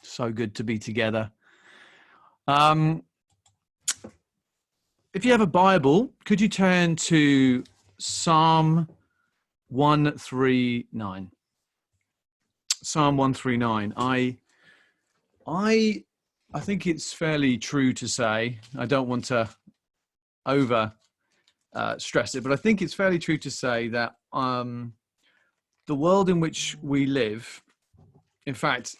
So good to be together. If you have a Bible, could you turn to Psalm 139? Psalm 139. I think it's fairly true to say, I don't want to over stress it, but I think it's fairly true to say that the world in which we live, in fact,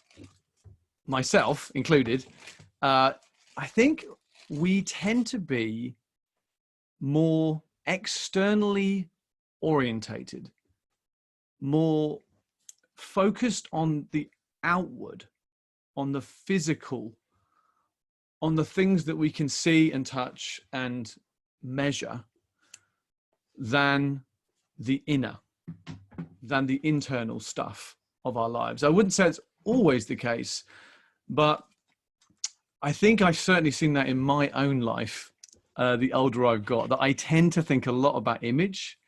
myself included, I think we tend to be more externally orientated, more focused on the outward, on the physical, on the things that we can see and touch and measure, than the inner, than the internal stuff of our lives. I wouldn't say it's always the case, but I think I've certainly seen that in my own life, the older I've got, that I tend to think a lot about image,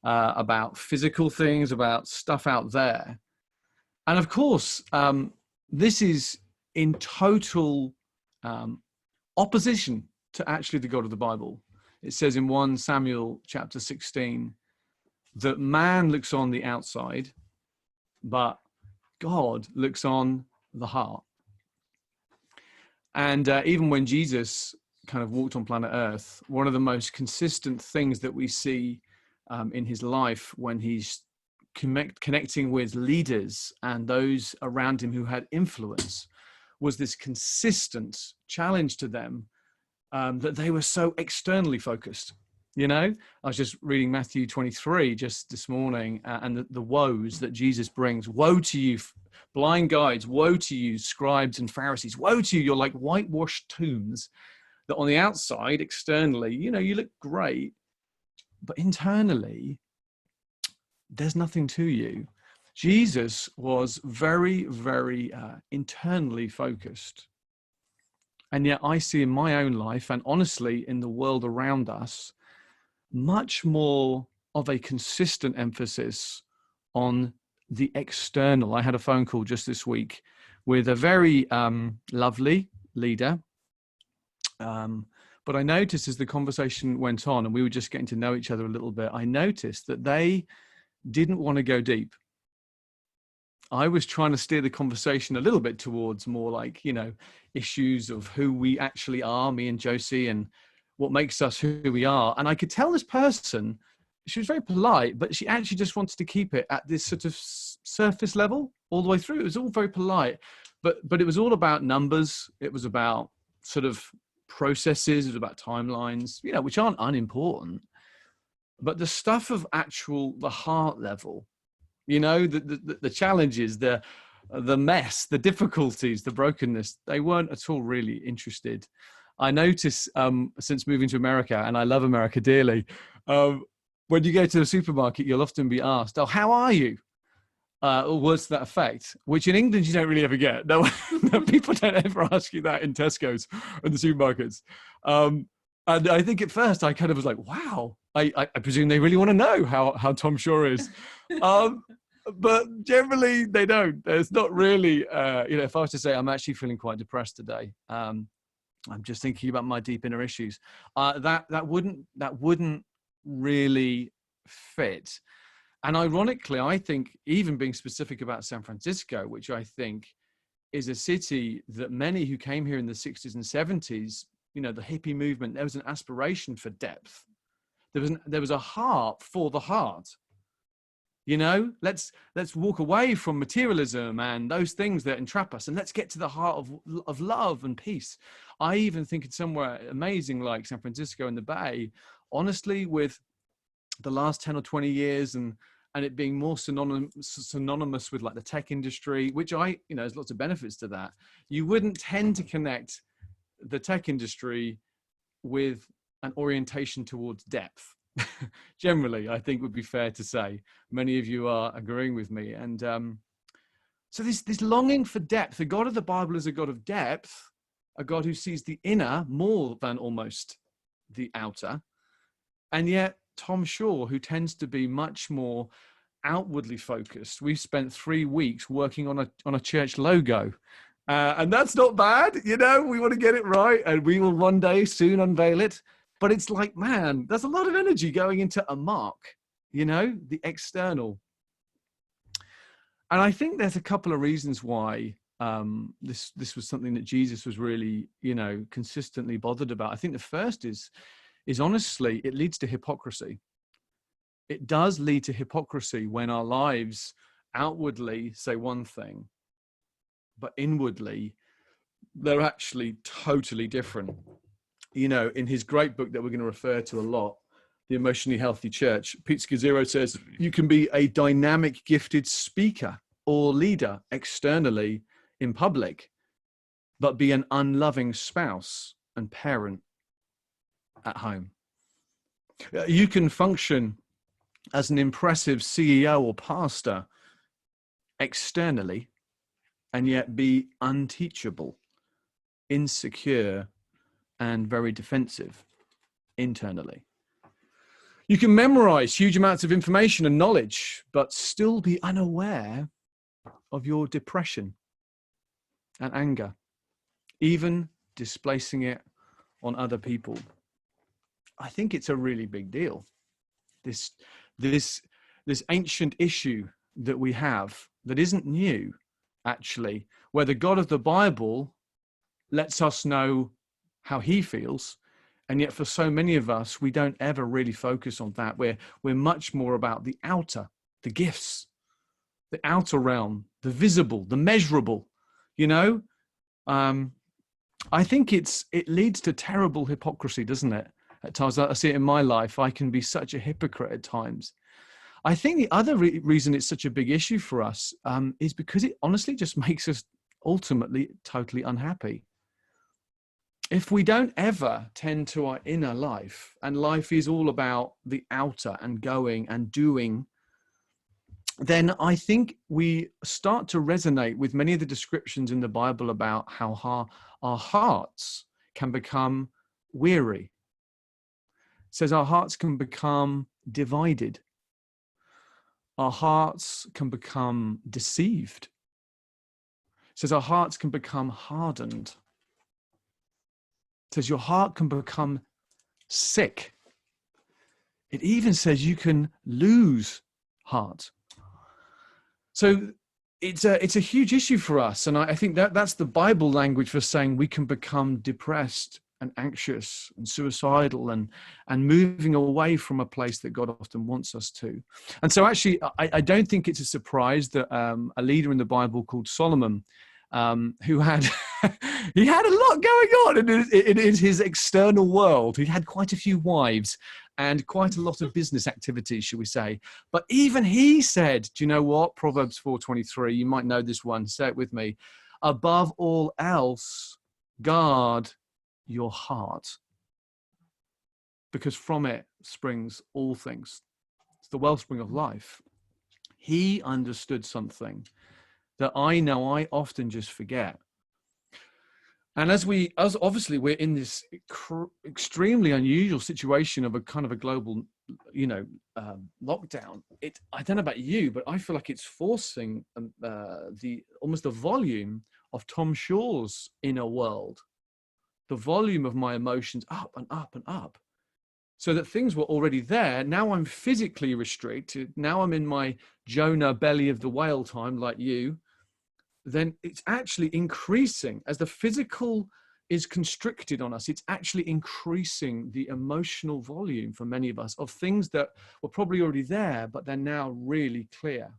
about physical things, about stuff out there. And of course, this is in total opposition to actually the God of the Bible. It says in 1 Samuel chapter 16 that man looks on the outside, but God looks on the heart. And even when Jesus kind of walked on planet Earth, one of the most consistent things that we see in his life when he's connecting with leaders and those around him who had influence was this consistent challenge to them that they were so externally focused. You know, I was just reading Matthew 23 just this morning, and the woes that Jesus brings. Woe to you, blind guides, woe to you, scribes and Pharisees, woe to you, you're like whitewashed tombs that on the outside, externally, you know, you look great, but internally, there's nothing to you. Jesus was very, very internally focused. And yet I see in my own life, and honestly in the world around us, much more of a consistent emphasis on the external. I had a phone call just this week with a very lovely leader. But I noticed as the conversation went on and we were just getting to know each other a little bit, I noticed that they didn't want to go deep. I was trying to steer the conversation a little bit towards more like, you know, issues of who we actually are, me and Josie, and what makes us who we are. And I could tell this person, she was very polite, but she actually just wanted to keep it at this sort of surface level all the way through. It was all very polite, but it was all about numbers. It was about sort of processes. It was about timelines, you know, which aren't unimportant. But the stuff of the heart level, you know, the challenges, the mess, the difficulties, the brokenness, they weren't at all really interested. I notice since moving to America, and I love America dearly, when you go to the supermarket, you'll often be asked, oh, how are you? Or words to that effect, which in England you don't really ever get. No, people don't ever ask you that in Tesco's and the supermarkets. And I think at first I kind of was like, wow, I presume they really want to know how Tom Shaw is. But generally they don't. There's not really, you know, if I was to say I'm actually feeling quite depressed today, I'm just thinking about my deep inner issues, that wouldn't really fit. And ironically, I think even being specific about San Francisco, which I think is a city that many who came here in the 60s and 70s, you know, the hippie movement, there was an aspiration for depth. There was a heart for the heart. You know, let's walk away from materialism and those things that entrap us, and let's get to the heart of love and peace. I even think it's somewhere amazing like San Francisco and the Bay, honestly, with the last 10 or 20 years and it being more synonymous with like the tech industry, which you know, there's lots of benefits to that. You wouldn't tend to connect the tech industry with an orientation towards depth. Generally, I think would be fair to say. Many of you are agreeing with me. And so this longing for depth, the God of the Bible is a God of depth, a God who sees the inner more than almost the outer. And yet Tom Shaw, who tends to be much more outwardly focused. We've spent 3 weeks working on a church logo. And that's not bad, you know, we want to get it right, and we will one day soon unveil it. But it's like, man, there's a lot of energy going into a mark, you know, the external. And I think there's a couple of reasons why this was something that Jesus was really, you know, consistently bothered about. I think the first is honestly, it leads to hypocrisy. It does lead to hypocrisy when our lives outwardly say one thing, but inwardly, they're actually totally different. You know, in his great book that we're going to refer to a lot, The Emotionally Healthy Church, Pete Scazzero says, you can be a dynamic, gifted speaker or leader externally in public, but be an unloving spouse and parent at home. You can function as an impressive CEO or pastor externally, and yet be unteachable, insecure, and very defensive internally. You can memorize huge amounts of information and knowledge, but still be unaware of your depression and anger, even displacing it on other people. I think it's a really big deal. This ancient issue that we have that isn't new, actually, where the God of the Bible lets us know how he feels, and yet for so many of us, we don't ever really focus on that. We're much more about the outer, the gifts, the outer realm, the visible, the measurable, you know? I think it leads to terrible hypocrisy, doesn't it? At times, I see it in my life. I can be such a hypocrite at times. I think the other reason it's such a big issue for us is because it honestly just makes us ultimately totally unhappy. If we don't ever tend to our inner life, and life is all about the outer and going and doing, then I think we start to resonate with many of the descriptions in the Bible about how our hearts can become weary. It says our hearts can become divided. Our hearts can become deceived. It says our hearts can become hardened. It says your heart can become sick. It even says you can lose heart. So it's a huge issue for us. And I think that's the Bible language for saying we can become depressed and anxious and suicidal and moving away from a place that God often wants us to. And so actually, I don't think it's a surprise that a leader in the Bible called Solomon, who had he had a lot going on in his external world. He had quite a few wives and quite a lot of business activities, shall we say. But even he said, do you know what? Proverbs 4:23, you might know this one, say it with me. Above all else, guard your heart, because from it springs all things. It's the wellspring of life. He understood something that I know I often just forget. And as obviously we're in this extremely unusual situation of a kind of a global, lockdown. I don't know about you, but I feel like it's forcing almost the volume of Tom Shaw's inner world, the volume of my emotions up and up and up, so that things were already there. Now I'm physically restricted. Now I'm in my Jonah belly of the whale time, like you. Then it's actually increasing as the physical is constricted on us. It's actually increasing the emotional volume for many of us of things that were probably already there, but they're now really clear.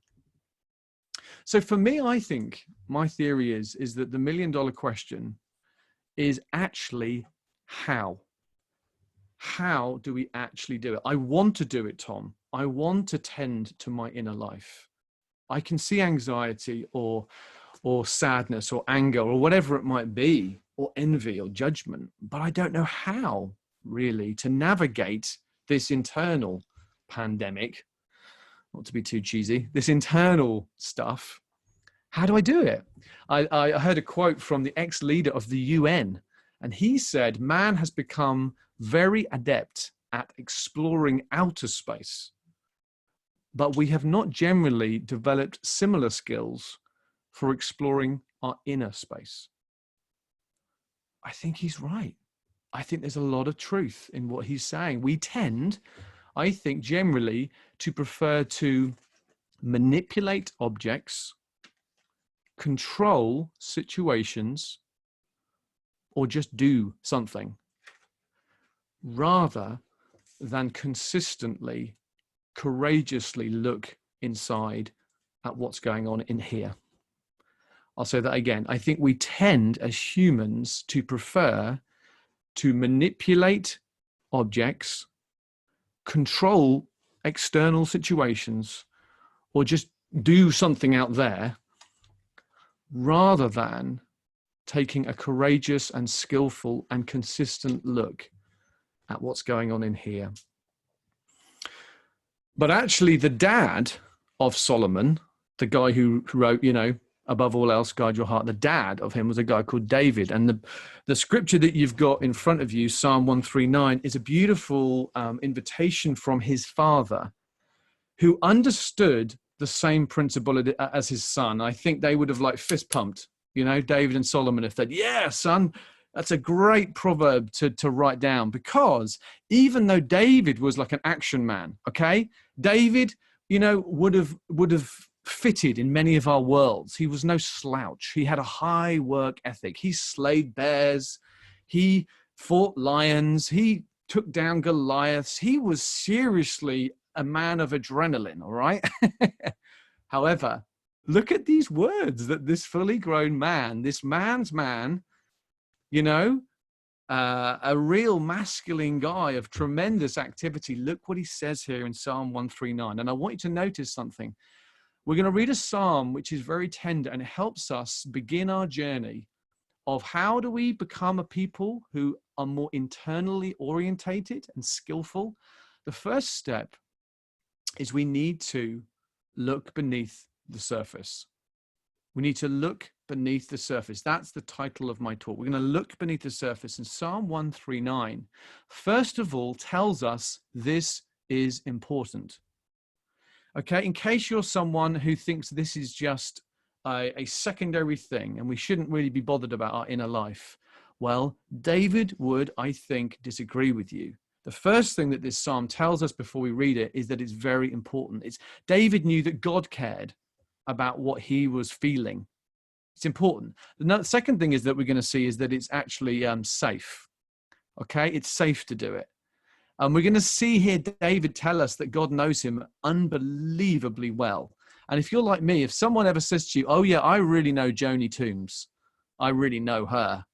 So for me, I think my theory is that the $1 million question is actually how. How do we actually do it? I want to do it, Tom. I want to tend to my inner life. I can see anxiety or sadness or anger or whatever it might be, or envy or judgment, but I don't know how really to navigate this internal pandemic, not to be too cheesy, this internal stuff. How do I do it? I heard a quote from the ex-leader of the UN, and he said, man has become very adept at exploring outer space, but we have not generally developed similar skills for exploring our inner space. I think he's right. I think there's a lot of truth in what he's saying. We tend, I think, generally to prefer to manipulate objects, control situations, or just do something, rather than consistently, courageously look inside at what's going on in here. I'll say that again. I think we tend as humans to prefer to manipulate objects, control external situations, or just do something out there, rather than taking a courageous and skillful and consistent look at what's going on in here. But actually, the dad of Solomon, the guy who wrote, above all else, guard your heart, the dad of him was a guy called David. And the scripture that you've got in front of you, Psalm 139, is a beautiful invitation from his father, who understood the same principle as his son. I think they would have fist pumped, David and Solomon, if they'd, yeah, son, that's a great proverb to write down, because even though David was like an action man, okay, David, would have fitted in many of our worlds. He was no slouch. He had a high work ethic. He slayed bears. He fought lions. He took down Goliaths. He was seriously a man of adrenaline, all right? However, look at these words that this fully grown man, this man's man, a real masculine guy of tremendous activity. Look what he says here in Psalm 139. And I want you to notice something. We're going to read a psalm which is very tender and helps us begin our journey of how do we become a people who are more internally orientated and skillful. The first step is we need to look beneath the surface. We need to look beneath the surface. That's the title of my talk. We're going to look beneath the surface. And Psalm 139, first of all, tells us this is important. Okay, in case you're someone who thinks this is just a secondary thing and we shouldn't really be bothered about our inner life, well, David would, I think, disagree with you. The first thing that this psalm tells us before we read it is that it's very important. David knew that God cared about what he was feeling. It's important. The second thing is that we're going to see is that it's actually safe. Okay, it's safe to do it. And we're going to see here David tell us that God knows him unbelievably well. And if you're like me, if someone ever says to you, oh yeah, I really know Joni Toombs, I really know her,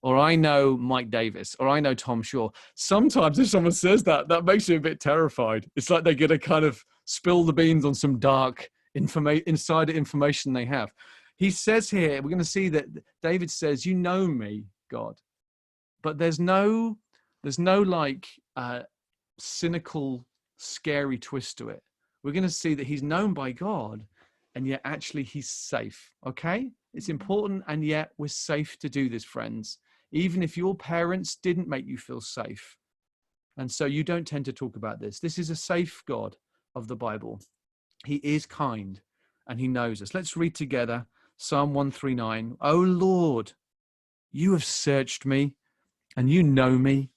or I know Mike Davis, or I know Tom Shaw, sometimes if someone says that, that makes you a bit terrified. It's like they're going to kind of spill the beans on some dark insider information they have. He says here, we're going to see that David says, you know me, God. But there's no cynical, scary twist to it. We're going to see that he's known by God, and yet actually he's safe. Okay? It's important, and yet we're safe to do this, friends. Even if your parents didn't make you feel safe. And so you don't tend to talk about this. This is a safe God of the Bible. He is kind, and he knows us. Let's read together Psalm 139. O Lord, you have searched me, and you know me.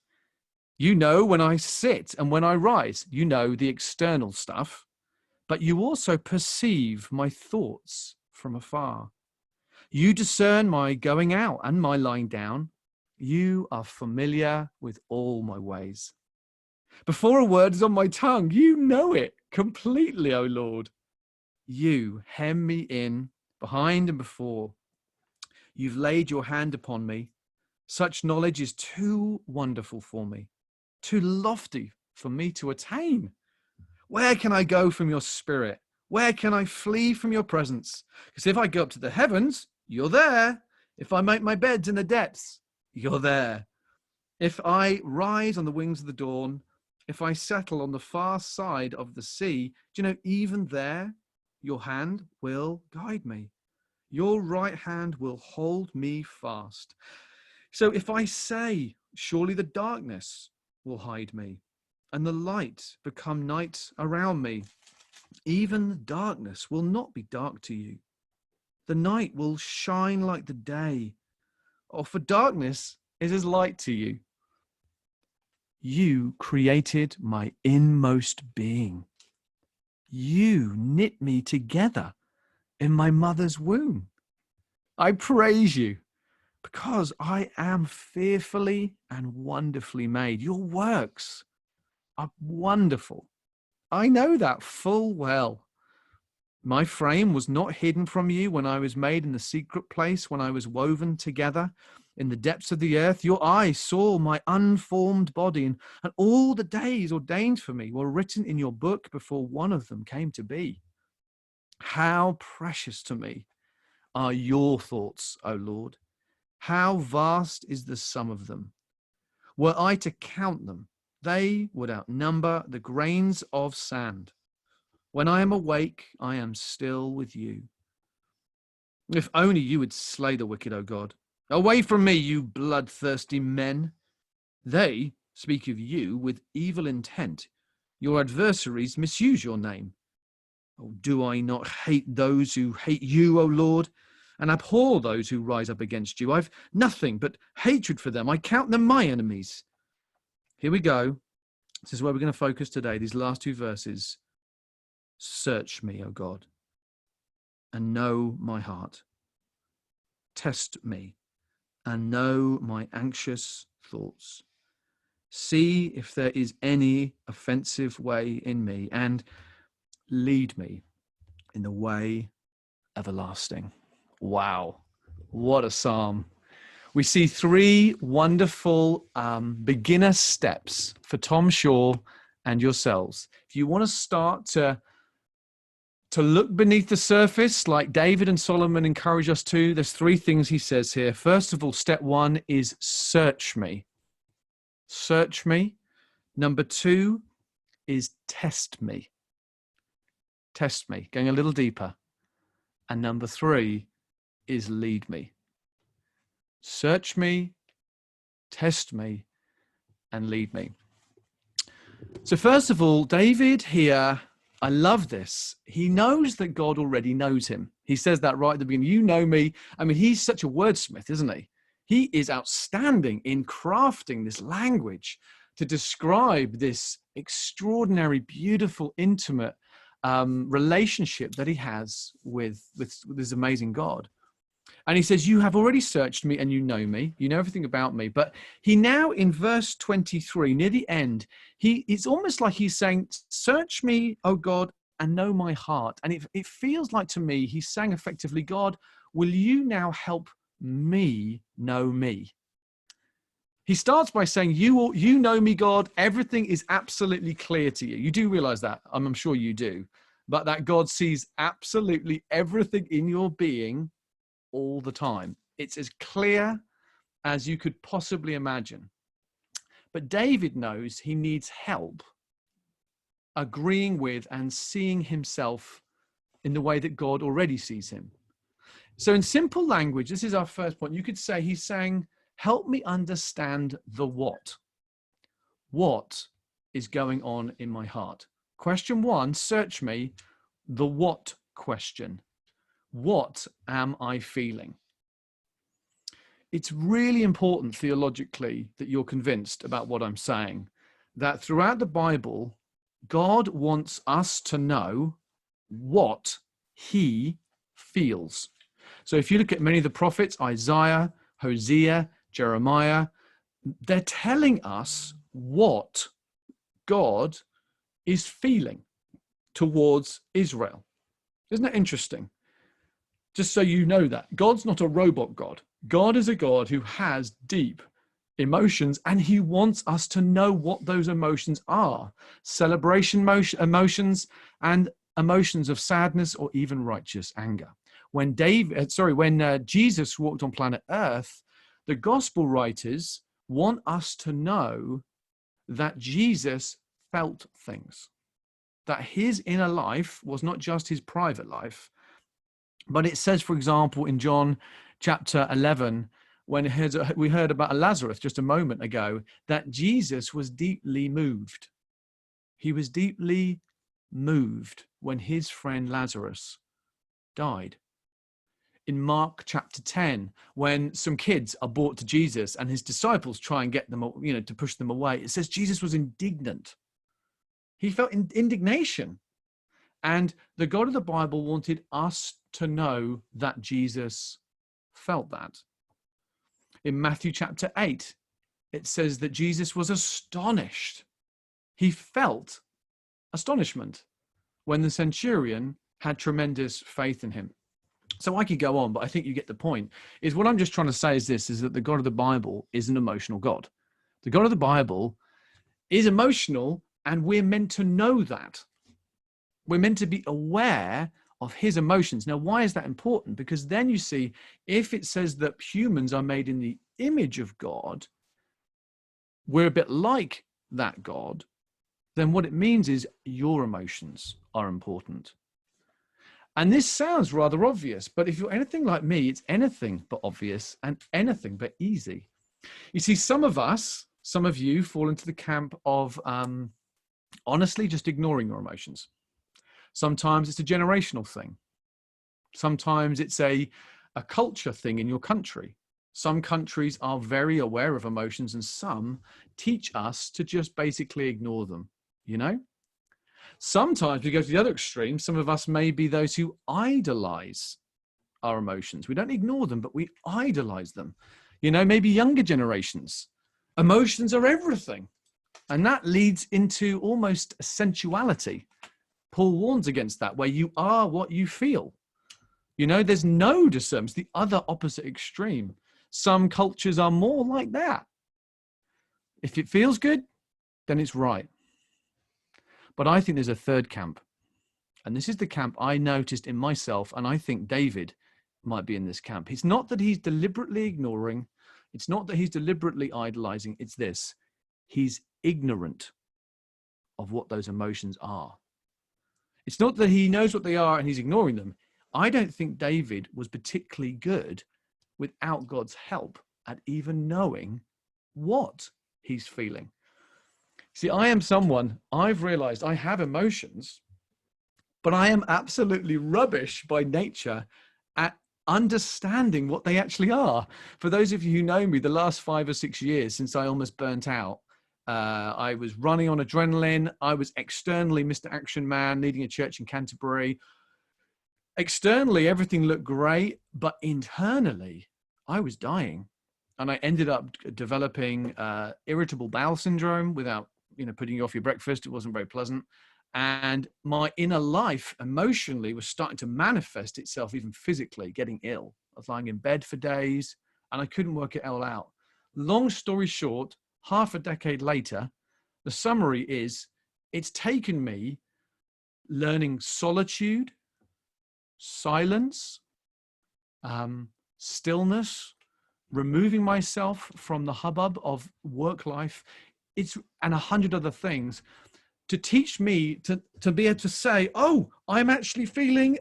You know when I sit and when I rise. You know the external stuff, but you also perceive my thoughts from afar. You discern my going out and my lying down. You are familiar with all my ways. Before a word is on my tongue, you know it completely, O Lord. You hem me in behind and before. You've laid your hand upon me. Such knowledge is too wonderful for me, too lofty for me to attain. Where can I go from your spirit? Where can I flee from your presence? Because if I go up to the heavens, you're there. If I make my beds in the depths, you're there. If I rise on the wings of the dawn, if I settle on the far side of the sea, do you know, even there, your hand will guide me. Your right hand will hold me fast. So if I say, surely the darkness will hide me, and the light become night around me, Even the darkness will not be dark to you. The night will shine like the day. Or for darkness is as light to you. You created my inmost being. You knit me together in my mother's womb. I praise you because I am fearfully and wonderfully made. Your works are wonderful. I know that full well. My frame was not hidden from you when I was made in the secret place, when I was woven together in the depths of the earth. Your eyes saw my unformed body, and all the days ordained for me were written in your book before one of them came to be. How precious to me are your thoughts, O Lord. How vast is the sum of them. Were I to count them, they would outnumber the grains of sand. When I am awake, I am still with you. If only you would slay the wicked, O God. Away from me, you bloodthirsty men. They speak of you with evil intent. Your adversaries misuse your name. Oh, do I not hate those who hate you, O Lord, and abhor those who rise up against you? I've nothing but hatred for them. I count them my enemies. Here we go. This is where we're going to focus today, these last two verses. Search me, O God, and know my heart. Test me and know my anxious thoughts. See if there is any offensive way in me, and lead me in the way everlasting. Wow, what a psalm. We see three wonderful beginner steps for Tom Shaw and yourselves. If you want to start to look beneath the surface, like David and Solomon encourage us to, there's three things he says here. First of all, step one is search me. Search me. Number two is test me. Test me, going a little deeper. And number three is lead me. Search me, test me, and lead me. So first of all, David here, I love this. He knows that God already knows him. He says that right at the beginning. You know me. I mean, he's such a wordsmith, isn't he? He is outstanding in crafting this language to describe this extraordinary, beautiful, intimate relationship that he has with this amazing God. And he says, you have already searched me and you know me. You know everything about me. But he now, in verse 23, near the end, it's almost like he's saying, search me, O God, and know my heart. And it feels like to me, he's saying effectively, God, will you now help me know me? He starts by saying, you know me, God. Everything is absolutely clear to you. You do realize that. I'm sure you do. But that God sees absolutely everything in your being all the time. It's as clear as you could possibly imagine. But David knows he needs help agreeing with and seeing himself in the way that God already sees him. So in simple language, this is our first point. You could say he's saying, help me understand the what. What is going on in my heart? Question one, search me, the what question. What am I feeling? It's really important theologically that you're convinced about what I'm saying, that throughout the Bible, God wants us to know what he feels. So if you look at many of the prophets, Isaiah, Hosea, Jeremiah, they're telling us what God is feeling towards Israel. Isn't that interesting? Just so you know that. God's not a robot God. God is a God who has deep emotions, and he wants us to know what those emotions are. Celebration emotions and emotions of sadness or even righteous anger. When Jesus walked on planet Earth, the gospel writers want us to know that Jesus felt things, that his inner life was not just his private life, but it says, for example, in John chapter 11, when we heard about Lazarus just a moment ago, that Jesus was deeply moved. He was deeply moved when his friend Lazarus died. In Mark chapter 10, when some kids are brought to Jesus and his disciples try and get them, to push them away, it says Jesus was indignant. He felt indignation. And the God of the Bible wanted us to know that Jesus felt that. In Matthew chapter 8, it says that Jesus was astonished. He felt astonishment when the centurion had tremendous faith in him. So I could go on, but I think you get the point. Is what I'm just trying to say is this, is that the God of the Bible is an emotional God. The God of the Bible is emotional, and we're meant to know that. We're meant to be aware of his emotions. Now, why is that important? Because then you see, if it says that humans are made in the image of God, we're a bit like that God, then what it means is your emotions are important. And this sounds rather obvious, but if you're anything like me, it's anything but obvious and anything but easy. You see, some of you fall into the camp of honestly just ignoring your emotions. Sometimes it's a generational thing. Sometimes it's a culture thing in your country. Some countries are very aware of emotions, and some teach us to just basically ignore them, Sometimes we go to the other extreme. Some of us may be those who idolize our emotions. We don't ignore them, but we idolize them. Maybe younger generations. Emotions are everything. And that leads into almost sensuality. Paul warns against that, where you are what you feel. There's no discernment. It's the other opposite extreme. Some cultures are more like that. If it feels good, then it's right. But I think there's a third camp. And this is the camp I noticed in myself, and I think David might be in this camp. It's not that he's deliberately ignoring. It's not that he's deliberately idolizing. It's this. He's ignorant of what those emotions are. It's not that he knows what they are and he's ignoring them. I don't think David was particularly good without God's help at even knowing what he's feeling. See, I am someone, I've realized I have emotions, but I am absolutely rubbish by nature at understanding what they actually are. For those of you who know me, the last 5 or 6 years since I almost burnt out, I was running on adrenaline. I was externally Mr. Action Man, leading a church in Canterbury. Externally, everything looked great, but internally, I was dying. And I ended up developing irritable bowel syndrome without putting you off your breakfast. It wasn't very pleasant. And my inner life emotionally was starting to manifest itself even physically, getting ill. I was lying in bed for days and I couldn't work it all out. Long story short, half a decade later, the summary is it's taken me learning solitude, silence, stillness, removing myself from the hubbub of work life, and 100 other things to teach me to be able to say, oh, I'm actually feeling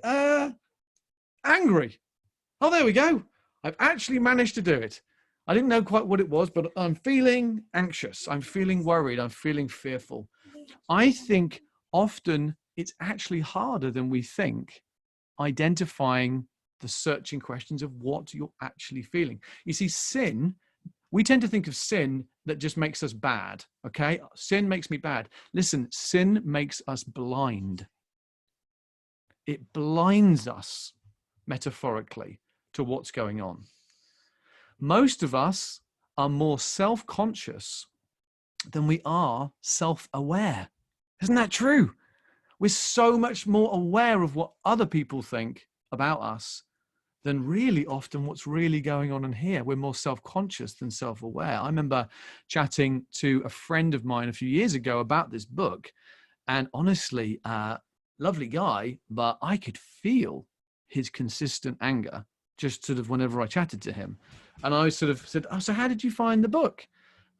angry. Oh, there we go. I've actually managed to do it. I didn't know quite what it was, but I'm feeling anxious. I'm feeling worried. I'm feeling fearful. I think often it's actually harder than we think identifying the searching questions of what you're actually feeling. You see, sin, we tend to think of sin that just makes us bad, okay? Sin makes me bad. Listen, sin makes us blind. It blinds us, metaphorically, to what's going on. Most of us are more self-conscious than we are self-aware. Isn't that true? We're so much more aware of what other people think about us than really often what's really going on in here. We're more self-conscious than self-aware. I remember chatting to a friend of mine a few years ago about this book, and honestly, lovely guy, but I could feel his consistent anger just sort of whenever I chatted to him. And I sort of said, oh, so how did you find the book?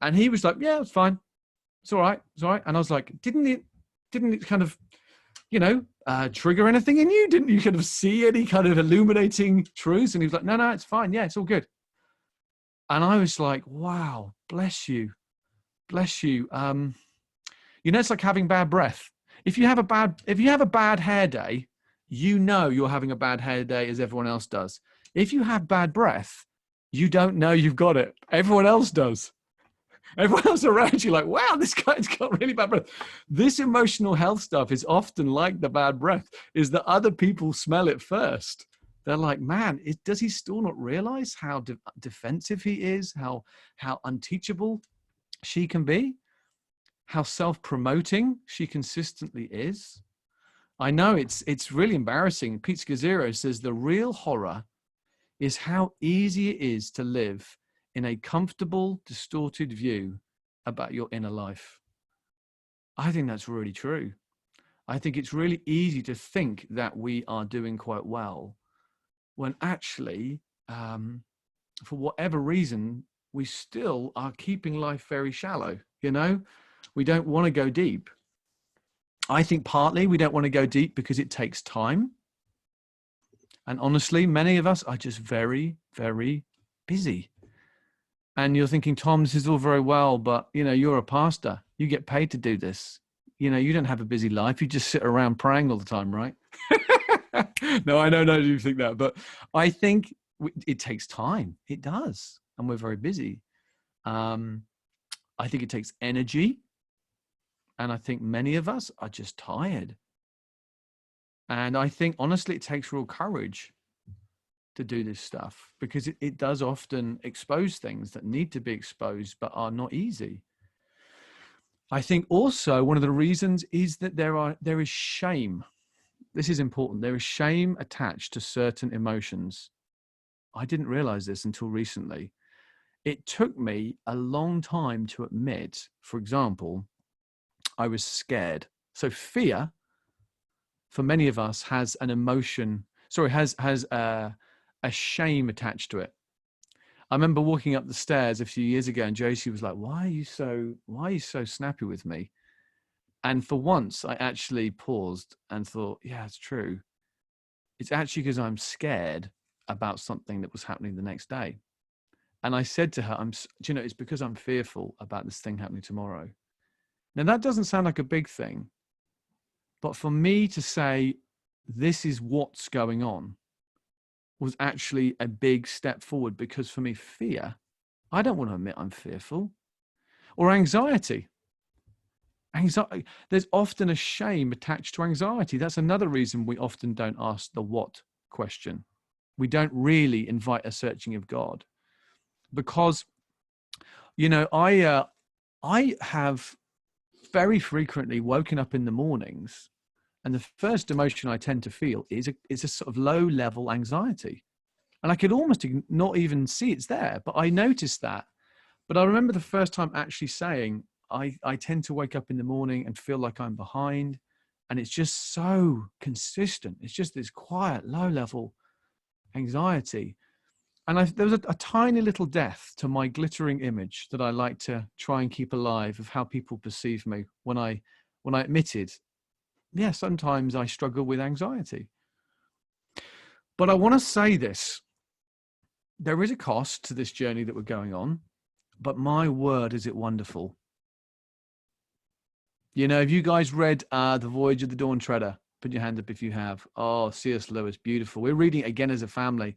And he was like, yeah, it's fine. It's all right. It's all right. And I was like, didn't it kind of, trigger anything in you? Didn't you kind of see any kind of illuminating truths? And he was like, no, it's fine. Yeah, it's all good. And I was like, wow, bless you. Bless you. It's like having bad breath. If you have a bad hair day, you know you're having a bad hair day as everyone else does. If you have bad breath, you don't know you've got it. Everyone else does. Everyone else around you like, wow, this guy's got really bad breath. This emotional health stuff is often like the bad breath, is that other people smell it first. They're like, man, does he still not realize how defensive he is, how unteachable she can be, how self-promoting she consistently is? I know it's really embarrassing. Pete Scazzero says the real horror is how easy it is to live in a comfortable, distorted view about your inner life. I think that's really true. I think it's really easy to think that we are doing quite well when actually, for whatever reason, we still are keeping life very shallow. You know, we don't want to go deep. I think partly we don't want to go deep because it takes time. And honestly, many of us are just very, very busy. And you're thinking, Tom, this is all very well, but you know, you're a pastor. You get paid to do this. You know, you don't have a busy life. You just sit around praying all the time, right? No, I know you think that, but I think it takes time. It does. And we're very busy. I think it takes energy. And I think many of us are just tired. And I think, honestly, it takes real courage to do this stuff because it does often expose things that need to be exposed but are not easy. I think also one of the reasons is that there is shame. This is important. There is shame attached to certain emotions. I didn't realize this until recently. It took me a long time to admit, for example, I was scared. So fear, for many of us, has an emotion, has a shame attached to it. I remember walking up the stairs a few years ago and Josie was like, why are you so snappy with me? And for once I actually paused and thought, yeah, it's true. It's actually because I'm scared about something that was happening the next day. And I said to her, it's because I'm fearful about this thing happening tomorrow. Now that doesn't sound like a big thing, but for me to say, this is what's going on, was actually a big step forward, because for me, fear, I don't want to admit I'm fearful. Or anxiety. There's often a shame attached to anxiety. That's another reason we often don't ask the what question. We don't really invite a searching of God, because, you know, I have very frequently woken up in the mornings and the first emotion I tend to feel is a sort of low level anxiety. And I could almost not even see it's there, but I noticed that. But I remember the first time actually saying, I tend to wake up in the morning and feel like I'm behind. And it's just so consistent. It's just this quiet, low level anxiety. And there was a tiny little death to my glittering image that I like to try and keep alive of how people perceive me when I admitted, yeah, sometimes I struggle with anxiety. But I want to say this. There is a cost to this journey that we're going on, but my word, is it wonderful. You know, have you guys read The Voyage of the Dawn Treader? Put your hand up if you have. Oh, C.S. Lewis, beautiful. We're reading it again as a family.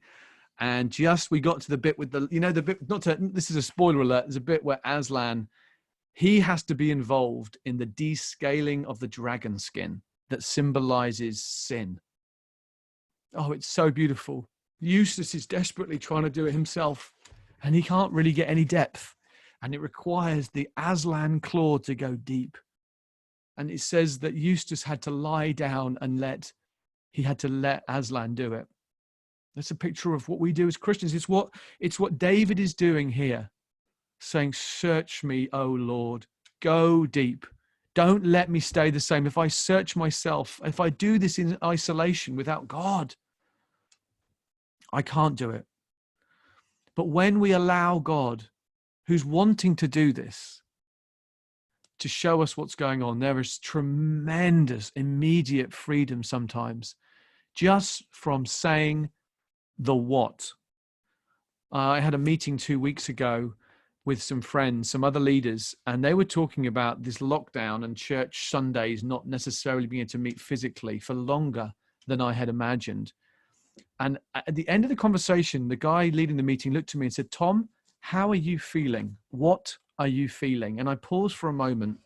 And we got to the bit with the bit, this is a spoiler alert, there's a bit where Aslan, he has to be involved in the descaling of the dragon skin that symbolizes sin. Oh, it's so beautiful. Eustace is desperately trying to do it himself and he can't really get any depth. And it requires the Aslan claw to go deep. And it says that Eustace had to lie down and let Aslan do it. That's a picture of what we do as Christians. It's what David is doing here, saying, search me, O Lord, go deep. Don't let me stay the same. If I search myself, if I do this in isolation without God, I can't do it. But when we allow God, who's wanting to do this, to show us what's going on, there is tremendous immediate freedom sometimes just from saying the what. I had a meeting 2 weeks ago with some friends, some other leaders, and they were talking about this lockdown and church Sundays not necessarily being able to meet physically for longer than I had imagined. And at the end of the conversation, the guy leading the meeting looked at me and said, Tom, how are you feeling? What are you feeling? And I paused for a moment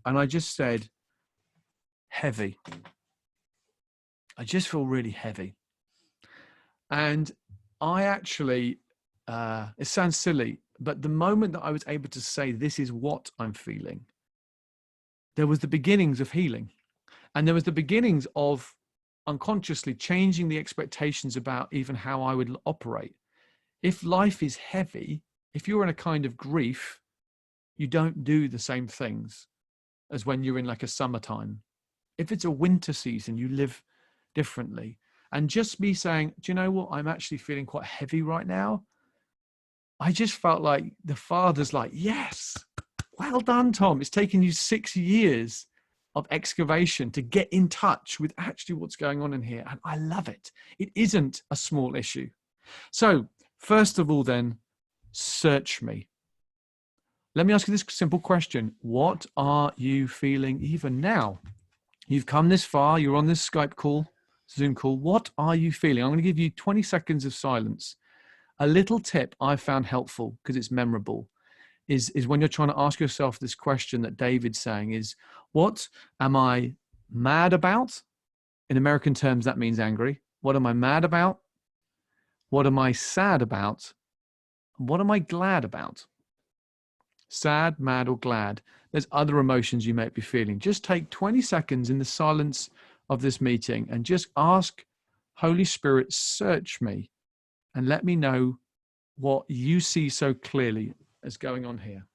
and I just said, heavy. I just feel really heavy. And I actually, it sounds silly, but the moment that I was able to say, this is what I'm feeling, there was the beginnings of healing. And there was the beginnings of unconsciously changing the expectations about even how I would operate. If life is heavy, if you're in a kind of grief, you don't do the same things as when you're in like a summertime. If it's a winter season, you live differently. And just me saying, do you know what? I'm actually feeling quite heavy right now. I just felt like the Father's like, yes, well done, Tom. It's taken you 6 years of excavation to get in touch with actually what's going on in here. And I love it. It isn't a small issue. So first of all, then, search me. Let me ask you this simple question. What are you feeling even now? You've come this far. You're on this Skype call, Zoom call. What are you feeling? I'm going to give you 20 seconds of silence. A little tip I found helpful because it's memorable is when you're trying to ask yourself this question that David's saying is, what am I mad about? In American terms, that means angry. What am I mad about? What am I sad about? What am I glad about? Sad, mad, or glad. There's other emotions you might be feeling. Just take 20 seconds in the silence of this meeting and just ask Holy Spirit, search me and let me know what you see so clearly as going on here.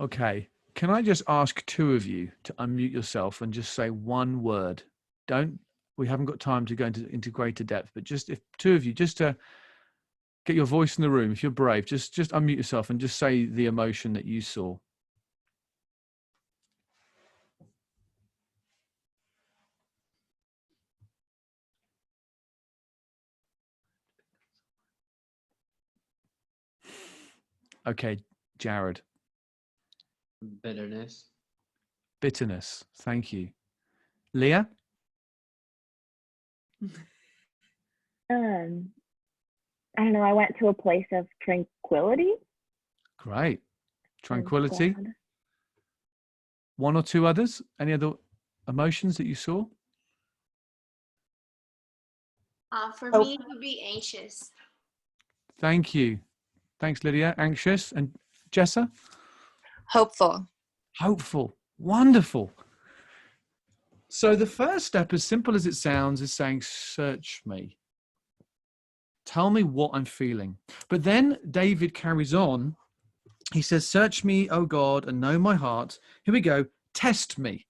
Okay, can I just ask two of you to unmute yourself and just say one word? We haven't got time to go into greater depth, but just if two of you, just to get your voice in the room, if you're brave, just unmute yourself and just say the emotion that you saw. Okay, Jared. Bitterness. Bitterness. Thank you. Leah? I don't know. I went to a place of tranquility. Great. Tranquility. Glad. One or two others? Any other emotions that you saw? For me, it would be anxious. Thank you. Thanks, Lydia. Anxious. And Jessa? Hopeful. Hopeful. Wonderful. So the first step, as simple as it sounds, is saying, search me. Tell me what I'm feeling. But then David carries on. He says, search me, O God, and know my heart. Here we go. Test me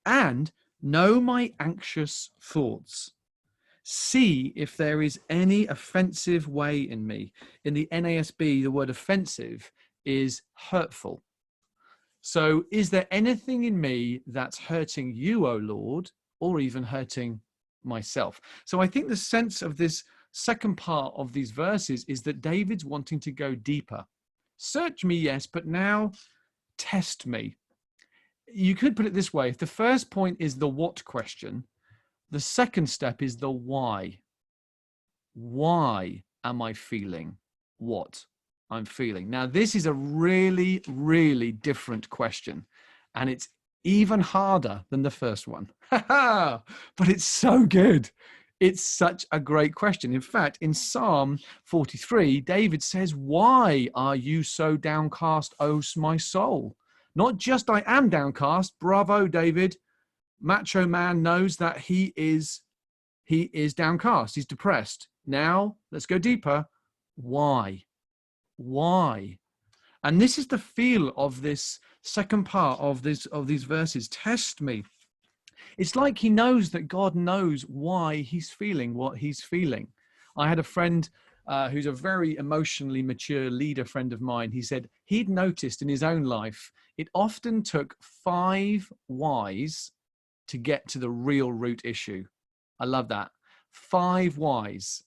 and know my anxious thoughts. See if there is any offensive way in me. In the NASB, the word offensive is hurtful. So is there anything in me that's hurting you, O Lord, or even hurting myself? So I think the sense of this second part of these verses is that David's wanting to go deeper. Search me, yes, but now test me. You could put it this way. If the first point is the what question, the second step is the why. Why am I feeling what I'm feeling? Now, this is a really, really different question. And it's even harder than the first one. But it's so good. It's such a great question. In fact, in Psalm 43, David says, why are you so downcast, O my soul? Not just I am downcast. Bravo, David. Macho man knows that he is downcast. He's depressed. Now, let's go deeper. Why? Why? And this is the feel of this second part of these verses. Test me. It's like he knows that God knows why he's feeling what he's feeling. I had a friend who's a very emotionally mature leader friend of mine. He said he'd noticed in his own life, it often took 5 whys to get to the real root issue. I love that. 5 whys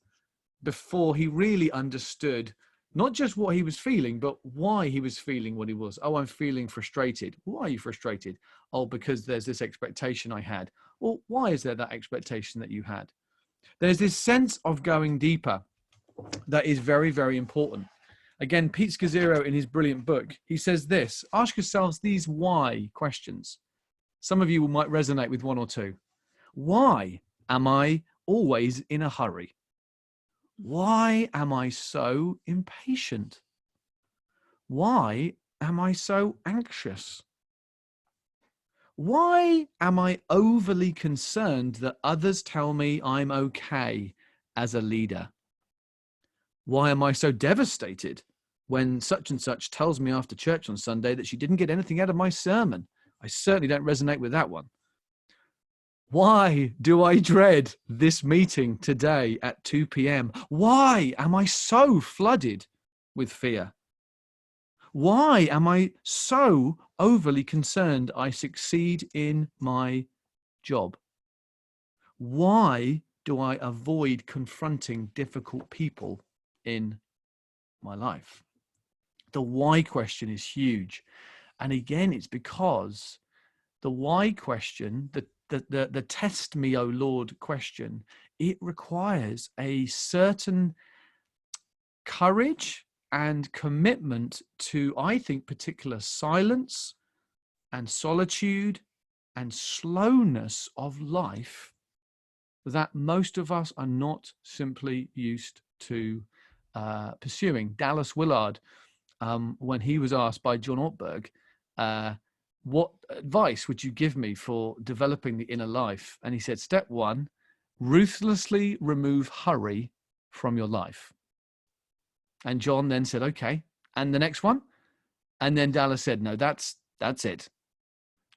before he really understood not just what he was feeling, but why he was feeling what he was. Oh, I'm feeling frustrated. Why are you frustrated? Oh, because there's this expectation I had. Well, why is there that expectation that you had? There's this sense of going deeper that is very, very important. Again, Pete Scazzero, in his brilliant book, he says this: ask yourselves these why questions. Some of you might resonate with one or two. Why am I always in a hurry? Why am I so impatient? Why am I so anxious? Why am I overly concerned that others tell me I'm okay as a leader? Why am I so devastated when such and such tells me after church on Sunday that she didn't get anything out of my sermon? I certainly don't resonate with that one. Why do I dread this meeting today at 2 p.m.? Why am I so flooded with fear? Why am I so overly concerned I succeed in my job? Why do I avoid confronting difficult people in my life? The why question is huge. And again, it's because the why question, the test me, O Lord question, it requires a certain courage and commitment to, I think, particular silence and solitude and slowness of life that most of us are not simply used to pursuing. Dallas Willard, when he was asked by John Ortberg, what advice would you give me for developing the inner life? And he said, step 1, ruthlessly remove hurry from your life. And John then said, okay. And the next one? And then Dallas said, no, that's it.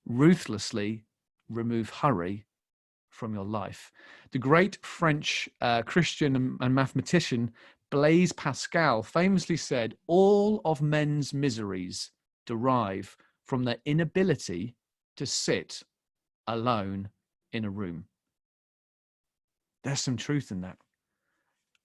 Ruthlessly remove hurry from your life. The great French Christian and mathematician Blaise Pascal famously said, all of men's miseries derive from their inability to sit alone in a room. There's some truth in that.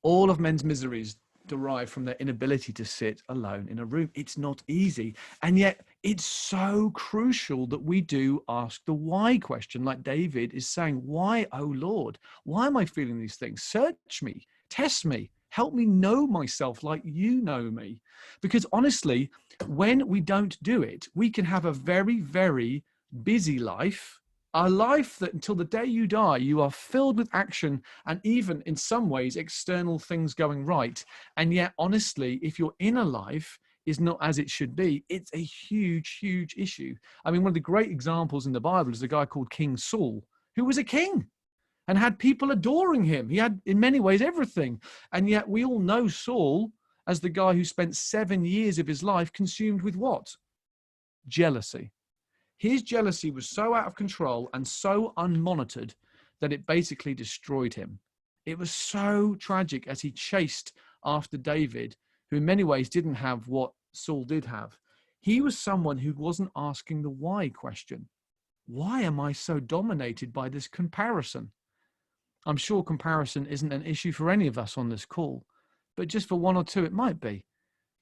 All of men's miseries derive from their inability to sit alone in a room. It's not easy. And yet it's so crucial that we do ask the why question, like David is saying, why, oh Lord, why am I feeling these things? Search me, test me, help me know myself like you know me. Because honestly, when we don't do it, we can have a very, very busy life, a life that until the day you die, you are filled with action and even in some ways external things going right. And yet, honestly, if your inner life is not as it should be, it's a huge, huge issue. I mean, one of the great examples in the Bible is a guy called King Saul, who was a king and had people adoring him. He had, in many ways, everything. And yet we all know Saul as the guy who spent 7 years of his life consumed with what? Jealousy. His jealousy was so out of control and so unmonitored that it basically destroyed him. It was so tragic as he chased after David, who in many ways didn't have what Saul did have. He was someone who wasn't asking the why question. Why am I so dominated by this comparison? I'm sure comparison isn't an issue for any of us on this call, but just for one or two, it might be.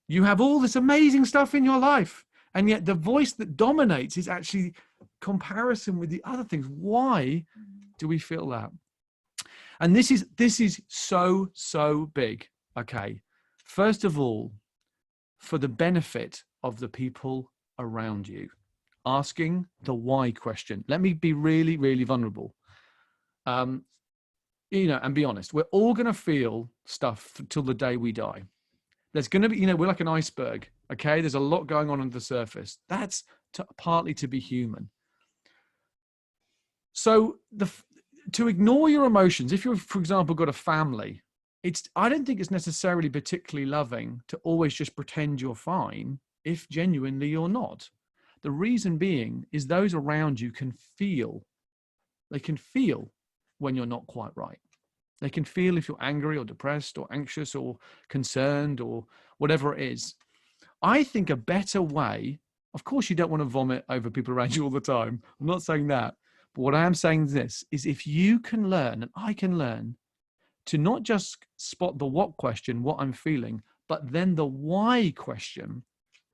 You have all this amazing stuff in your life, and yet the voice that dominates is actually comparison with the other things. Why do we feel that? And this is so big. Okay. First of all, for the benefit of the people around you, asking the why question. Let me be really, really vulnerable. And be honest. We're all going to feel stuff till the day we die. There's going to be, we're like an iceberg. Okay. There's a lot going on under the surface. That's partly to be human. So to ignore your emotions, if you've, for example, got a family, I don't think it's necessarily particularly loving to always just pretend you're fine if genuinely you're not. The reason being is those around you can feel. They can feel when you're not quite right. They can feel if you're angry or depressed or anxious or concerned or whatever it is. I think a better way, of course, you don't want to vomit over people around you all the time. I'm not saying that. But what I am saying is this, is if you can learn, and I can learn, to not just spot the what question, what I'm feeling, but then the why question,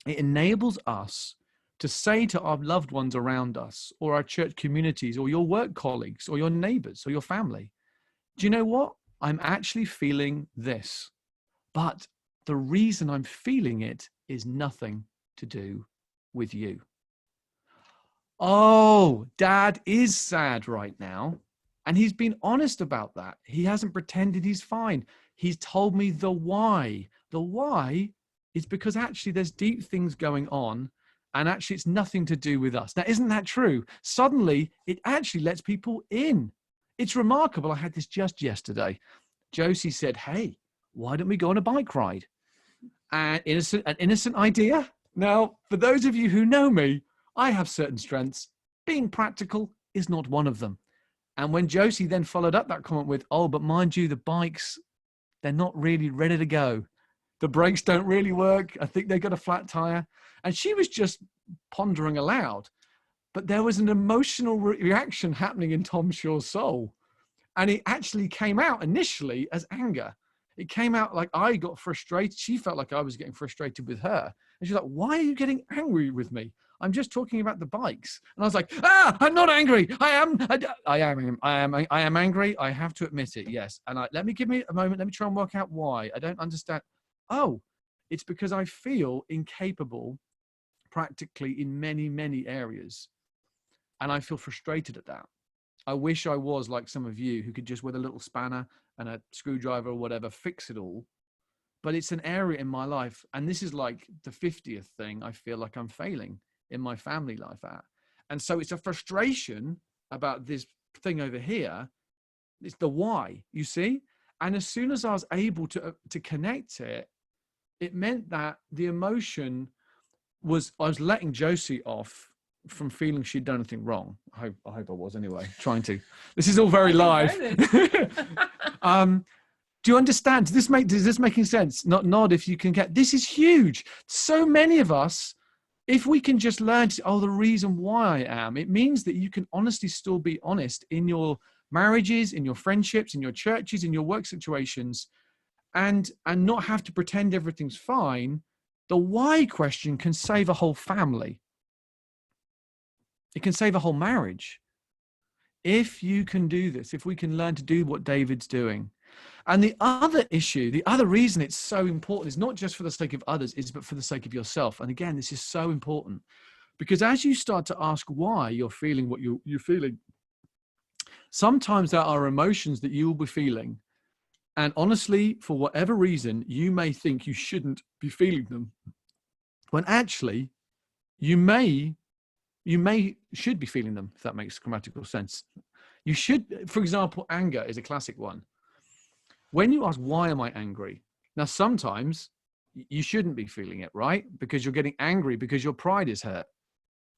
it enables us to say to our loved ones around us or our church communities or your work colleagues or your neighbors or your family, do you know what? I'm actually feeling this, but the reason I'm feeling it is nothing to do with you. Oh, Dad is sad right now. And he's been honest about that. He hasn't pretended he's fine. He's told me the why. The why is because actually there's deep things going on, and actually it's nothing to do with us. Now, isn't that true? Suddenly, it actually lets people in. It's remarkable. I had this just yesterday. Josie said, hey, why don't we go on a bike ride? An innocent idea. Now, for those of you who know me, I have certain strengths. Being practical is not one of them. And when Josie then followed up that comment with, oh, but mind you, the bikes, they're not really ready to go. The brakes don't really work. I think they've got a flat tire. And she was just pondering aloud. But there was an emotional reaction happening in Tom Shaw's soul. And it actually came out initially as anger. It came out like I got frustrated. She felt like I was getting frustrated with her. And she's like, why are you getting angry with me? I'm just talking about the bikes. And I was like, I'm not angry. I am angry. I have to admit it. Yes. And give me a moment. Let me try and work out why. I don't understand. Oh, it's because I feel incapable practically in many, many areas. And I feel frustrated at that. I wish I was like some of you who could just with a little spanner and a screwdriver or whatever, fix it all. But it's an area in my life. And this is like the 50th thing I feel like I'm failing in my family life at. And so it's a frustration about this thing over here. It's the why, you see? And as soon as I was able to connect it, it meant that the emotion was, I was letting Josie off from feeling she'd done anything wrong. I hope I was anyway, trying to. This is all very live. Do you understand? Does this making sense? Nod if you can get, this is huge. So many of us, if we can just learn to, the reason why I am, it means that you can honestly still be honest in your marriages, in your friendships, in your churches, in your work situations, and not have to pretend everything's fine. The why question can save a whole family. It can save a whole marriage. If you can do this, if we can learn to do what David's doing. And the other issue, the other reason it's so important is not just for the sake of others, but for the sake of yourself. And again, this is so important because as you start to ask why you're feeling what you're feeling, sometimes there are emotions that you will be feeling. And honestly, for whatever reason, you may think you shouldn't be feeling them. When actually, you should be feeling them, if that makes grammatical sense. You should, for example, anger is a classic one. When you ask, why am I angry? Now, sometimes you shouldn't be feeling it, right? Because you're getting angry because your pride is hurt.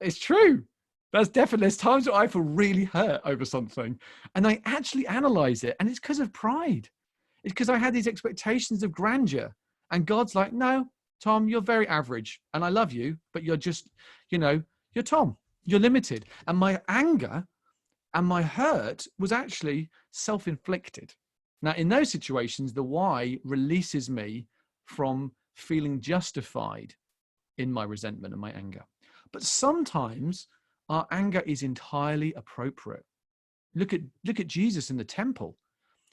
It's true. That's definitely, there's times where I feel really hurt over something and I actually analyze it. And it's because of pride. It's because I had these expectations of grandeur and God's like, no, Tom, you're very average and I love you, but you're just, you're Tom, you're limited. And my anger and my hurt was actually self-inflicted. Now, in those situations, the why releases me from feeling justified in my resentment and my anger. But sometimes our anger is entirely appropriate. Look at Jesus in the temple.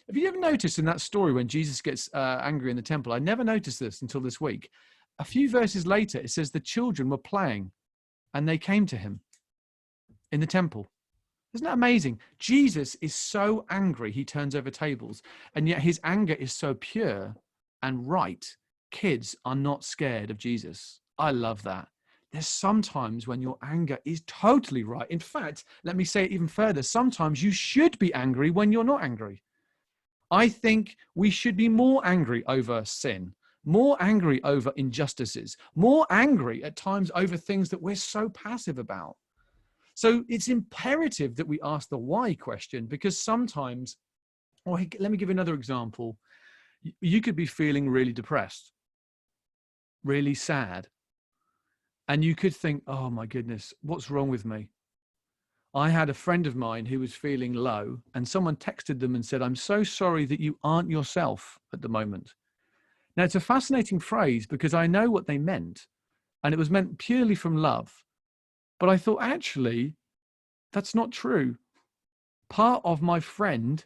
Have you ever noticed in that story when Jesus gets angry in the temple? I never noticed this until this week. A few verses later, it says the children were playing and they came to him in the temple. Isn't that amazing? Jesus is so angry, he turns over tables, and yet his anger is so pure and right. Kids are not scared of Jesus. I love that. There's sometimes when your anger is totally right. In fact, let me say it even further. Sometimes you should be angry when you're not angry. I think we should be more angry over sin, more angry over injustices, more angry at times over things that we're so passive about. So it's imperative that we ask the why question, because sometimes, or let me give you another example. You could be feeling really depressed, really sad, and you could think, oh my goodness, what's wrong with me? I had a friend of mine who was feeling low, and someone texted them and said, I'm so sorry that you aren't yourself at the moment. Now, it's a fascinating phrase because I know what they meant, and it was meant purely from love. But I thought, actually, that's not true. Part of my friend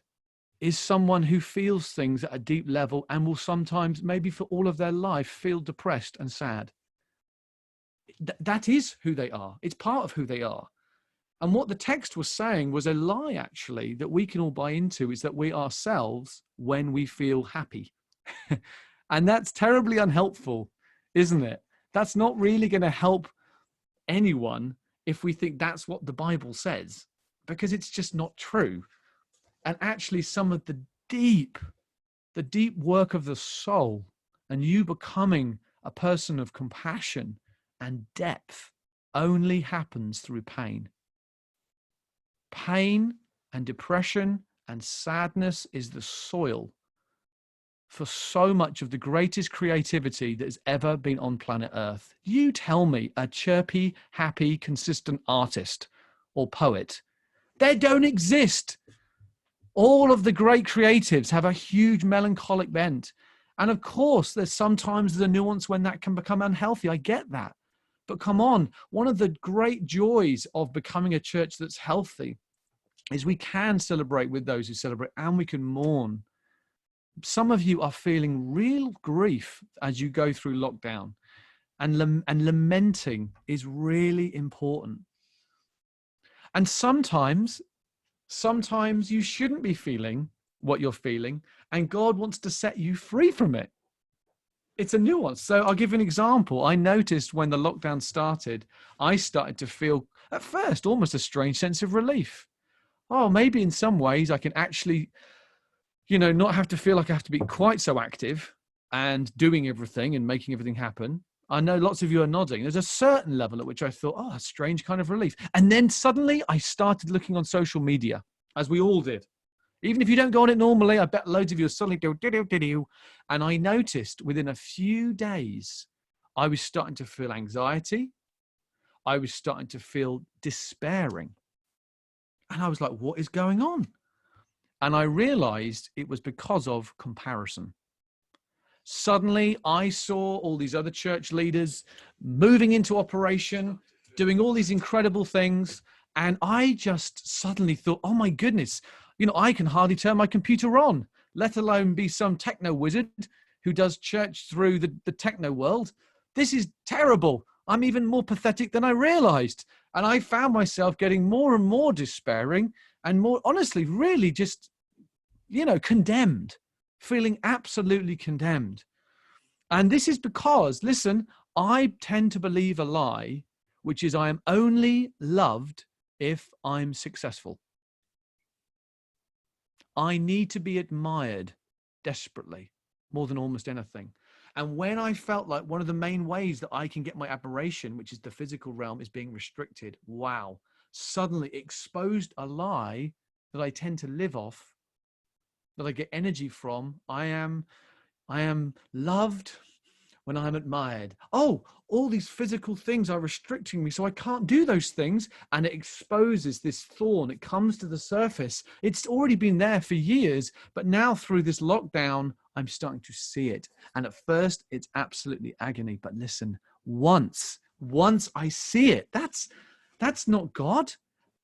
is someone who feels things at a deep level and will sometimes, maybe for all of their life, feel depressed and sad. That is who they are. It's part of who they are. And what the text was saying was a lie, actually, that we can all buy into, is that we ourselves when we feel happy. And that's terribly unhelpful, isn't it? That's not really going to help anyone if we think that's what the Bible says, because it's just not true. And actually, some of the deep work of the soul and you becoming a person of compassion and depth only happens through pain. Pain and depression and sadness is the soil for so much of the greatest creativity that has ever been on planet Earth. You tell me a chirpy, happy, consistent artist or poet. They don't exist. All of the great creatives have a huge melancholic bent. And of course, there's sometimes the nuance when that can become unhealthy. I get that. But come on, one of the great joys of becoming a church that's healthy is we can celebrate with those who celebrate, and we can mourn. Some of you are feeling real grief as you go through lockdown, and lamenting is really important. And sometimes you shouldn't be feeling what you're feeling, and God wants to set you free from it. It's a nuance. So I'll give you an example. I noticed when the lockdown started, I started to feel at first almost a strange sense of relief. Oh, maybe in some ways I can actually, not have to feel like I have to be quite so active and doing everything and making everything happen. I know lots of you are nodding. There's a certain level at which I thought, oh, a strange kind of relief. And then suddenly I started looking on social media, as we all did. Even if you don't go on it normally, I bet loads of you suddenly do. And I noticed within a few days, I was starting to feel anxiety. I was starting to feel despairing. And I was like, what is going on? And I realized it was because of comparison. Suddenly, I saw all these other church leaders moving into operation, doing all these incredible things. And I just suddenly thought, oh my goodness, I can hardly turn my computer on, let alone be some techno wizard who does church through the techno world. This is terrible. I'm even more pathetic than I realized. And I found myself getting more and more despairing and more, honestly, really just, condemned, feeling absolutely condemned. And this is because, listen, I tend to believe a lie, which is I am only loved if I'm successful. I need to be admired desperately, more than almost anything. And when I felt like one of the main ways that I can get my admiration, which is the physical realm, is being restricted, wow, suddenly exposed a lie that I tend to live off, that I get energy from. I am loved when I'm admired. Oh, all these physical things are restricting me, so I can't do those things. And it exposes this thorn. It comes to the surface. It's already been there for years, but now through this lockdown, I'm starting to see it. And at first, it's absolutely agony. But listen, once I see it, that's not God.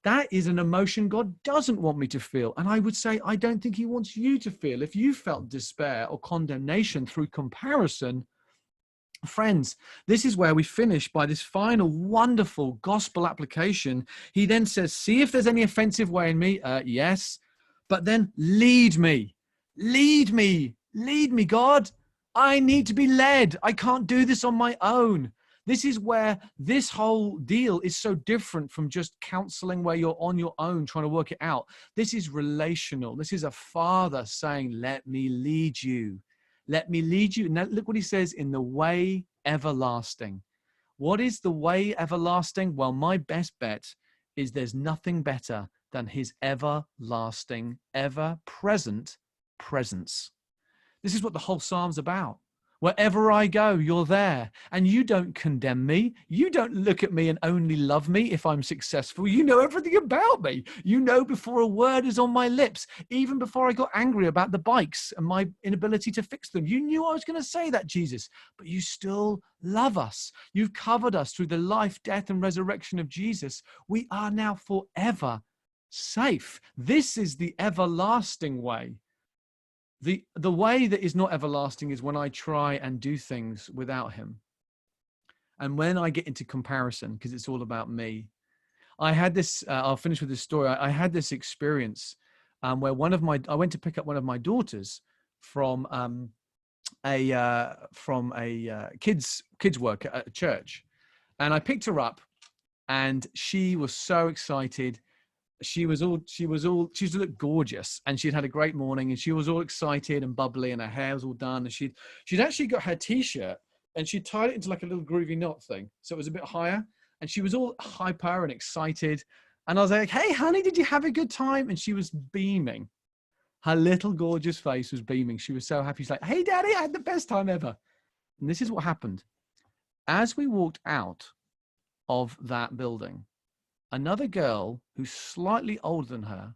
That is an emotion God doesn't want me to feel. And I would say, I don't think he wants you to feel. If you felt despair or condemnation through comparison, friends, this is where we finish by this final wonderful gospel application. He then says, see if there's any offensive way in me. Yes, but then lead me, God. I need to be led. I can't do this on my own. This is where this whole deal is so different from just counseling where you're on your own trying to work it out. This is relational. This is a father saying, let me lead you. Let me lead you. Now, look what he says, in the way everlasting. What is the way everlasting? Well, my best bet is there's nothing better than his everlasting, ever-present presence. This is what the whole Psalm's about. Wherever I go, you're there. And you don't condemn me. You don't look at me and only love me if I'm successful. You know everything about me. You know before a word is on my lips, even before I got angry about the bikes and my inability to fix them. You knew I was going to say that, Jesus, but you still love us. You've covered us through the life, death, and resurrection of Jesus. We are now forever safe. This is the everlasting way. The way that is not everlasting is when I try and do things without him. And when I get into comparison, because it's all about me. I had this, I'll finish with this story. I had this experience where I went to pick up one of my daughters from a kids work at a church. And I picked her up and she was so excited. She looked gorgeous, and she'd had a great morning, and she was all excited and bubbly, and her hair was all done, and she'd actually got her t-shirt and she tied it into like a little groovy knot thing, so it was a bit higher, and she was all hyper and excited. And I was like, hey honey, did you have a good time? And she was beaming. Her little gorgeous face was beaming. She was so happy. She's like, hey daddy, I had the best time ever. And this is what happened. As we walked out of that building, another girl who's slightly older than her,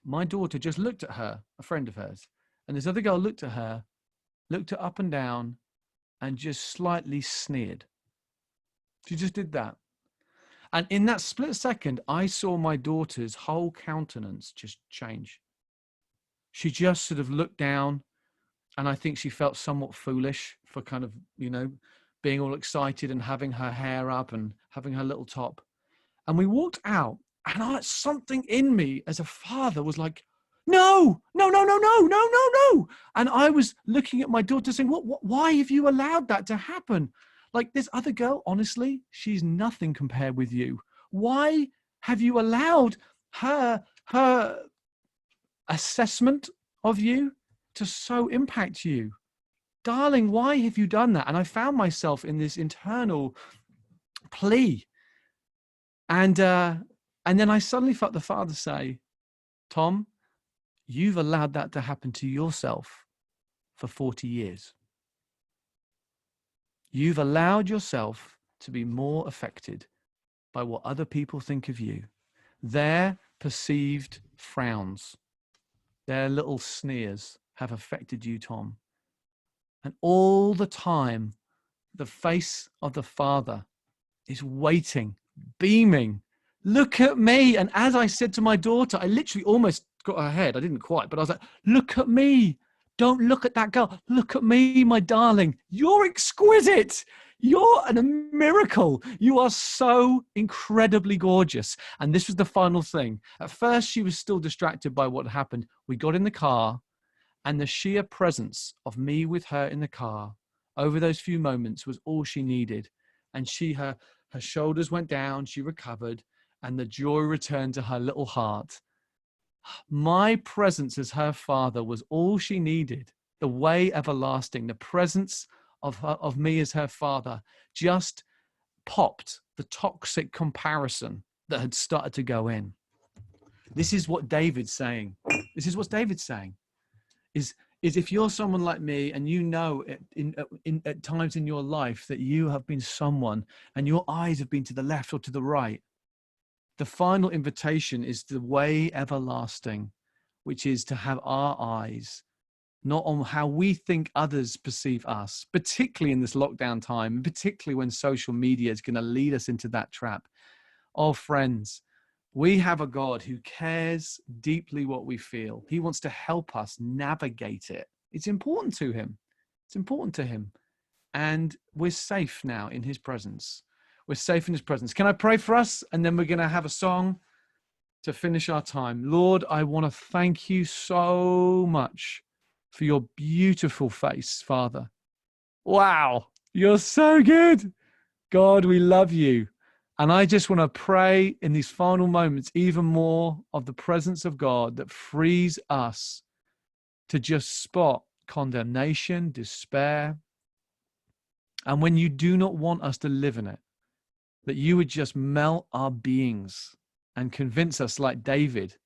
my daughter, just looked at her, a friend of hers, and this other girl looked at her up and down, and just slightly sneered. She just did that. And in that split second, I saw my daughter's whole countenance just change. She just sort of looked down, and I think she felt somewhat foolish for kind of, being all excited and having her hair up and having her little top. And we walked out, and something in me as a father was like, no. And I was looking at my daughter saying, why have you allowed that to happen? Like, this other girl, honestly, she's nothing compared with you. Why have you allowed her assessment of you to so impact you? Darling, why have you done that? And I found myself in this internal plea. And then I suddenly felt the Father say, Tom, you've allowed that to happen to yourself for 40 years. You've allowed yourself to be more affected by what other people think of you. Their perceived frowns, their little sneers have affected you, Tom. And all the time, the face of the Father is waiting, beaming. Look at me. And as I said to my daughter, I literally almost got her head. I didn't quite, but I was like, look at me. Don't look at that girl. Look at me, my darling. You're exquisite. You're a miracle. You are so incredibly gorgeous. And this was the final thing. At first, she was still distracted by what happened. We got in the car, and the sheer presence of me with her in the car over those few moments was all she needed. And her shoulders went down, she recovered, and the joy returned to her little heart. My presence as her father was all she needed. The way everlasting, the presence of me as her father just popped the toxic comparison that had started to go in. This is what David's saying. This is what David's saying. Is if you're someone like me, and you know at times in your life that you have been someone and your eyes have been to the left or to the right, the final invitation is the way everlasting, which is to have our eyes not on how we think others perceive us, particularly in this lockdown time, particularly when social media is going to lead us into that trap. Oh, friends, we have a God who cares deeply what we feel. He wants to help us navigate it. It's important to him. It's important to him. And we're safe now in his presence. We're safe in his presence. Can I pray for us? And then we're going to have a song to finish our time. Lord, I want to thank you so much for your beautiful face, Father. Wow, you're so good. God, we love you. And I just want to pray in these final moments even more of the presence of God that frees us to just spot condemnation, despair, and when you do not want us to live in it, that you would just melt our beings and convince us, like David,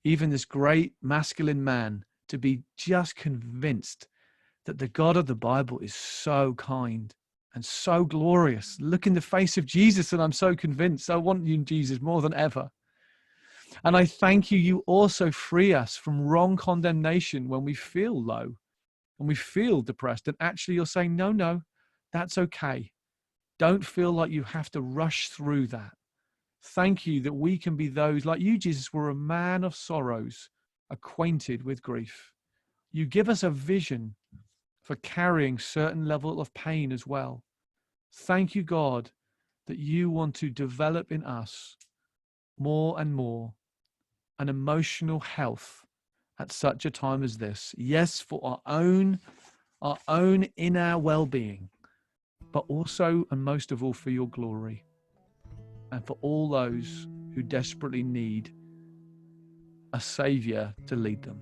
even this great masculine man, to be just convinced that the God of the Bible is so kind and so glorious. Look in the face of Jesus, and I'm so convinced. I want you, Jesus, more than ever. And I thank you, you also free us from wrong condemnation when we feel low, when we feel depressed. And actually you're saying, no, that's okay. Don't feel like you have to rush through that. Thank you that we can be those, like you, Jesus, were a man of sorrows, acquainted with grief. You give us a vision for carrying certain level of pain as well. Thank you, God, that you want to develop in us more and more an emotional health at such a time as this. Yes, for our own inner well-being, but also and most of all for your glory and for all those who desperately need a savior to lead them.